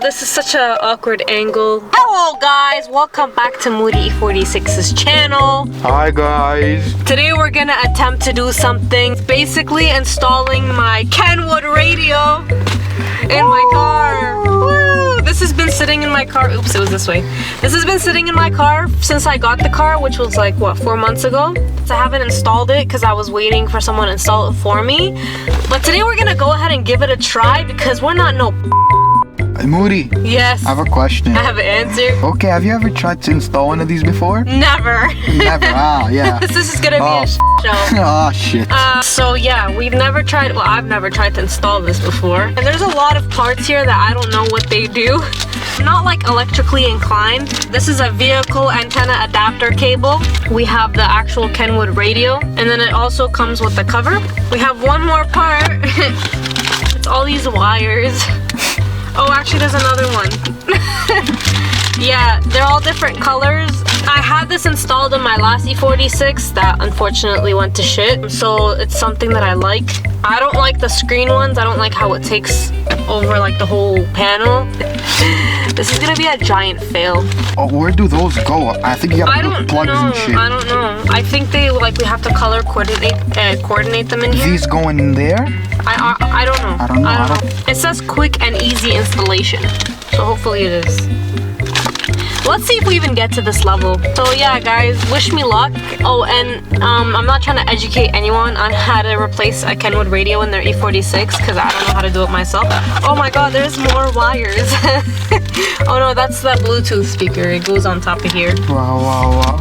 This is such an awkward angle. Hello guys, welcome back to Moody E46's channel. Hi guys. Today we're gonna attempt to do something, basically installing my Kenwood radio in my car. Woo! This has been sitting in my car. Oops, it was this way. This has been sitting in my car since I got the car, which was like, what, 4 months ago? So I haven't installed it because I was waiting for someone to install it for me. But today we're gonna go ahead and give it a try because we're not no Moody. Yes. I have a question. I have an answer. Okay, have you ever tried to install one of these before? Never. Never. Ah, yeah. This is gonna be a show. Oh shit. So yeah, we've never tried. Well, I've never tried to install this before. And there's a lot of parts here that I don't know what they do. I'm not like electrically inclined. This is a vehicle antenna adapter cable. We have the actual Kenwood radio, and then it also comes with the cover. We have one more part. It's all these wires. Oh, actually there's another one. Yeah, they're all different colors. I had this installed in my last E46 that unfortunately went to shit. So it's something that I like. I don't like the screen ones. I don't like how it takes over like the whole panel. This is gonna be a giant fail. Oh, where do those go? I think you have to put plugs and shit. I don't know. I think they we have to color coordinate them in here. These go in there? I don't know. I don't know. It says quick and easy installation, so hopefully it is. Let's see if we even get to this level. So yeah, guys, wish me luck. Oh, and I'm not trying to educate anyone on how to replace a Kenwood radio in their E46 because I don't know how to do it myself. Oh my god, there's more wires. Oh no, that's that Bluetooth speaker. It goes on top of here. Wow.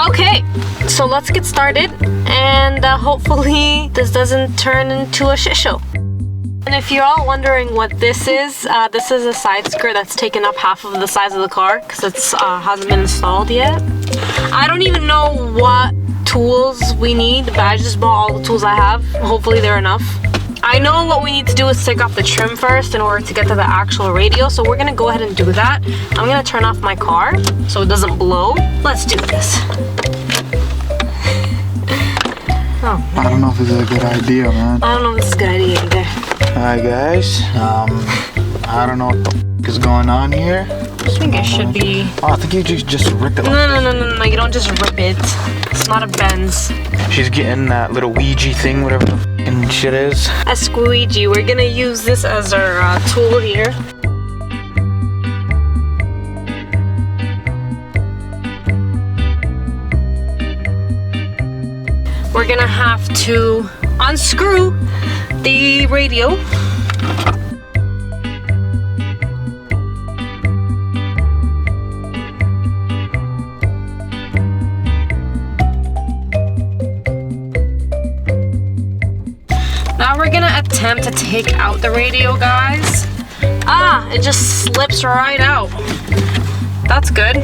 Okay, so let's get started, and hopefully this doesn't turn into a shit show. And if you're all wondering what this is a side skirt that's taken up half of the size of the car because it hasn't been installed yet. I don't even know what tools we need, but I just bought all the tools I have. Hopefully they're enough. I know what we need to do is take off the trim first in order to get to the actual radio, so we're gonna go ahead and do that. I'm gonna turn off my car so it doesn't blow. Let's do this. Oh, I don't know if this is a good idea, man. I don't know if this is a good idea either. Hi guys. I don't know what the f is going on here. I think it should be... Oh, I think you just rip it. No, you don't just rip it. It's not a Benz. She's getting that little Ouija thing, whatever the f***ing shit is. A squeegee. We're gonna use this as our tool here. We're gonna have to unscrew the radio. Now we're gonna attempt to take out the radio, guys. Ah, it just slips right out. That's good.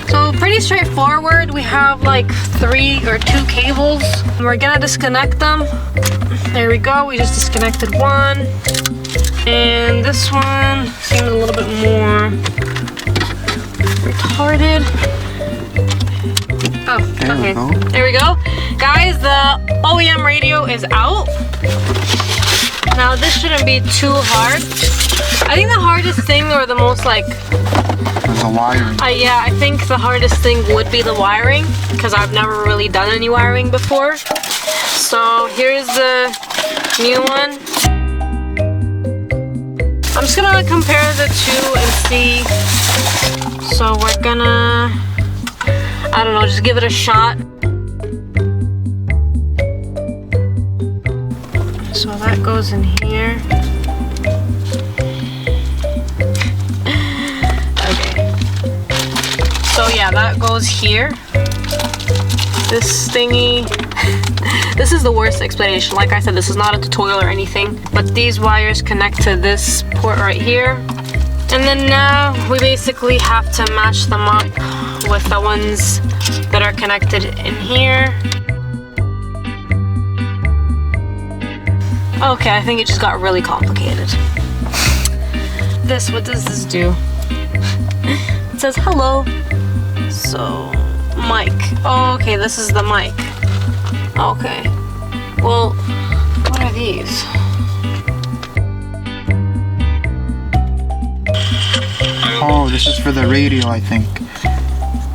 So pretty straightforward. We have like 3 or 2 cables. We're gonna disconnect them. There we go. We just disconnected one. And this one seems a little bit more retarded. Oh, okay. There we go. Guys, the OEM radio is out. Now this shouldn't be too hard. I think the hardest thing, or the most like... The wiring. Yeah, I think the hardest thing would be the wiring, because I've never really done any wiring before. So here's the new one. I'm just gonna compare the two and see. So we're gonna, I don't know, just give it a shot. So that goes in here. So yeah, that goes here. This thingy, this is the worst explanation. Like I said, this is not a tutorial or anything, but these wires connect to this port right here. And then now we basically have to match them up with the ones that are connected in here. Okay, I think it just got really complicated. What does this do? It says hello. So, mic. Oh, okay, this is the mic. Okay. Well, what are these? Oh, this is for the radio, I think.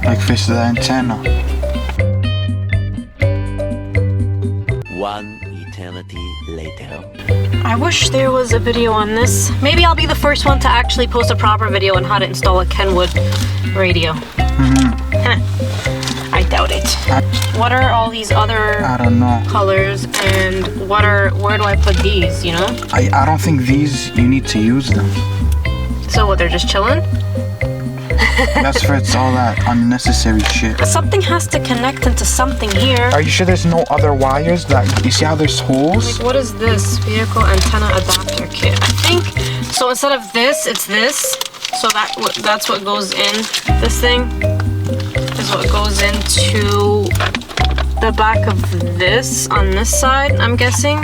Like fix the antenna. One eternity later. I wish there was a video on this. Maybe I'll be the first one to actually post a proper video on how to install a Kenwood radio. I doubt it. What are all these other I don't know. colors, and where do I put these, you know? I don't think these, you need to use them. So what, they're just chilling? That's for it's all that unnecessary shit. Something has to connect into something here. Are you sure there's no other wires that, you see how there's holes? Like, what is this? Vehicle antenna adapter kit. I think, so instead of this, it's this. So that's what goes in. This thing is what goes into the back of this on this side, I'm guessing.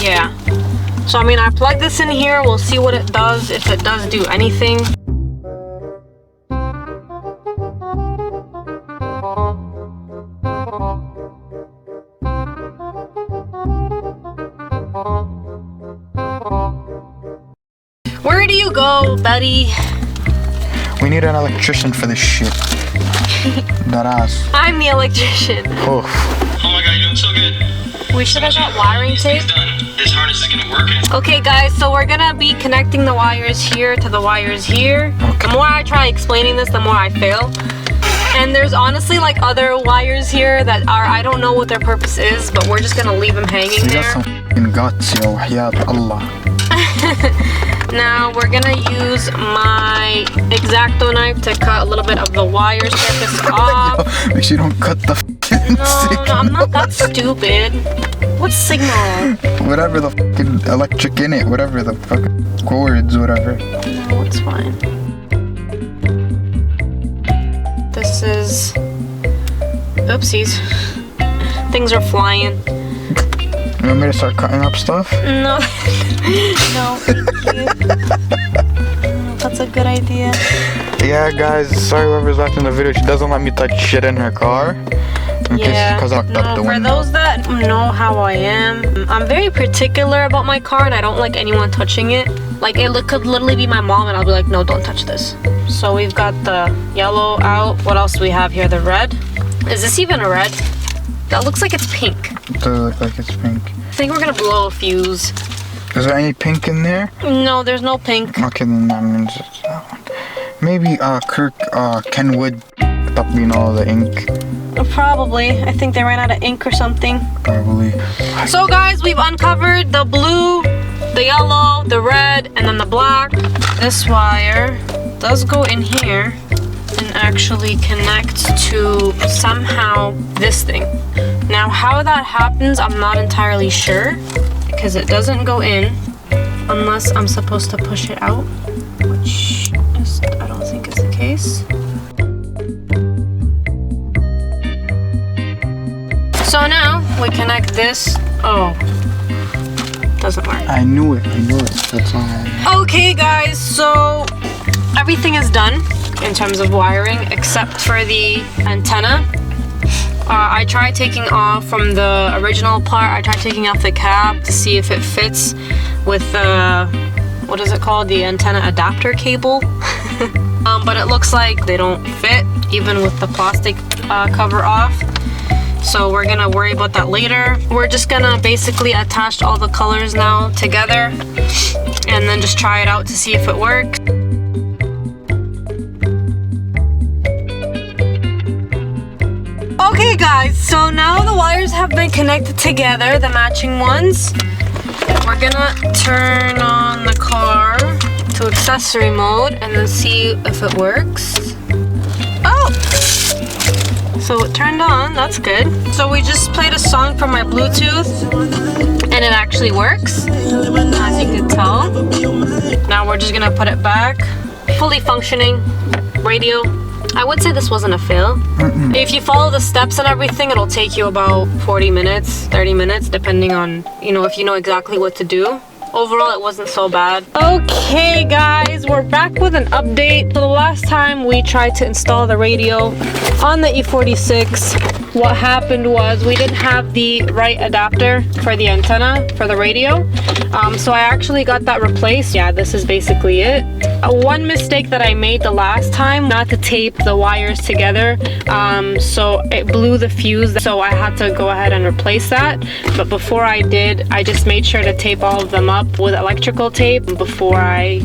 Yeah. So, I mean, I plug this in here. We'll see what it does, if it does do anything. Where do you go, Betty? We need an electrician for this shit. That ass. I'm the electrician. Oh. Oh my god, you're doing so good. We should have got wiring tape. It's done. This harness is gonna work. Okay guys, so we're gonna be connecting the wires here to the wires here. Okay. The more I try explaining this, the more I fail. And there's honestly like other wires here that are, I don't know what their purpose is, but we're just gonna leave them hanging You got there. some f***ing guts, yo. Ya Allah. Now we're gonna use my X-Acto knife to cut a little bit of the wire surface off. Make sure you don't cut the f***ing No, signal. I'm not that stupid. What signal? Whatever the f***ing electric in it, whatever the fucking cords, whatever. No, it's fine. This is... Oopsies. Things are flying. You want me to start cutting up stuff? No. No, thank you. That's a good idea. Yeah, guys, sorry whoever's watching the video. She doesn't let me touch shit in her car. Because I locked up the for window. those that know how I am, I'm very particular about my car and I don't like anyone touching it. Like, it could literally be my mom and I'll be like, no, don't touch this. So we've got the yellow out. What else do we have here? The red. Is this even a red? That looks like it's pink. It does look like it's pink. I think we're gonna blow a fuse. Is there any pink in there? No, there's no pink. Okay, then that means it's that one. Maybe Kenwood up, you know, the ink. Probably. I think they ran out of ink or something. Probably. So guys, we've uncovered the blue, the yellow, the red, and then the black. This wire does go in here and actually connect to somehow this thing. Now how that happens, I'm not entirely sure because it doesn't go in unless I'm supposed to push it out, which I don't think is the case. So now we connect this. Oh, doesn't work. I knew it. That's all. Okay guys, so everything is done in terms of wiring except for the antenna. I tried taking off from the original part, I tried taking off the cap to see if it fits with the, what is it called? The antenna adapter cable. But it looks like they don't fit even with the plastic cover off. So we're gonna worry about that later. We're just gonna basically attach all the colors now together and then just try it out to see if it works. Okay guys, so now the wires have been connected together, the matching ones. We're gonna turn on the car to accessory mode and then see if it works. Oh! So it turned on, that's good. So we just played a song from my Bluetooth and it actually works, as you can tell. Now we're just gonna put it back. Fully functioning radio. I would say this wasn't a fail. If you follow the steps and everything, it'll take you about 40 minutes, 30 minutes, depending on, you know, if you know exactly what to do. overall it wasn't so bad. Okay guys, we're back with an update. So the last time we tried to install the radio on the E46, what happened was we didn't have the right adapter for the antenna for the radio. So I actually got that replaced. Yeah, this is basically it. One mistake that I made the last time, not to tape the wires together, so it blew the fuse, so I had to go ahead and replace that. But before I did, I just made sure to tape all of them up with electrical tape before I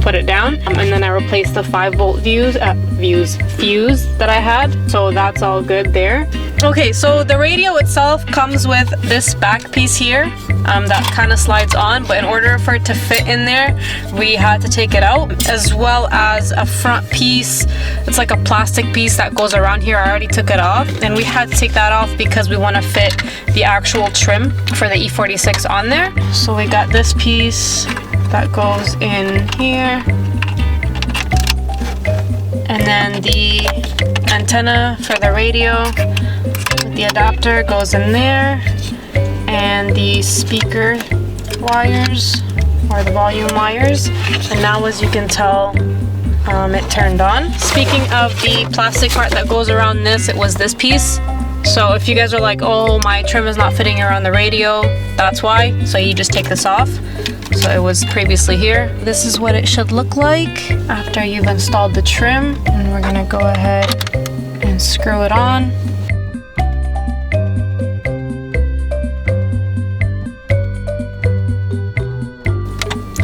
put it down, and then I replaced the 5-volt fuse that I had, so that's all good there. Okay, so the radio itself comes with this back piece here that kind of slides on, but in order for it to fit in there, we had to take it out, as well as a front piece. It's like a plastic piece that goes around here. I already took it off, and we had to take that off because we want to fit the actual trim for the E46 on there. So we got this piece that goes in here, and then the antenna for the radio with the adapter goes in there, and the speaker wires or the volume wires. And now, as you can tell, it turned on. Speaking of the plastic part that goes around this, it was this piece. So if you guys are like, oh, my trim is not fitting around the radio, that's why. So you just take this off. So it was previously here. This is what it should look like after you've installed the trim. And we're gonna go ahead and screw it on.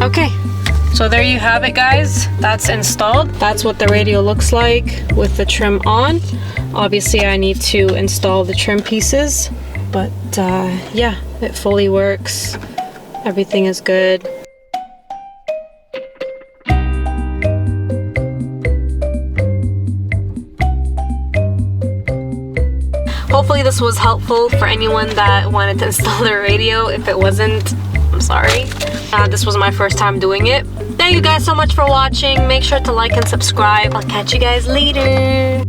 Okay, so there you have it guys, that's installed. That's what the radio looks like with the trim on. Obviously I need to install the trim pieces, but yeah, it fully works. Everything is good. Hopefully this was helpful for anyone that wanted to install their radio. If it wasn't, I'm sorry. This was my first time doing it. Thank you guys so much for watching. Make sure to like and subscribe. I'll catch you guys later.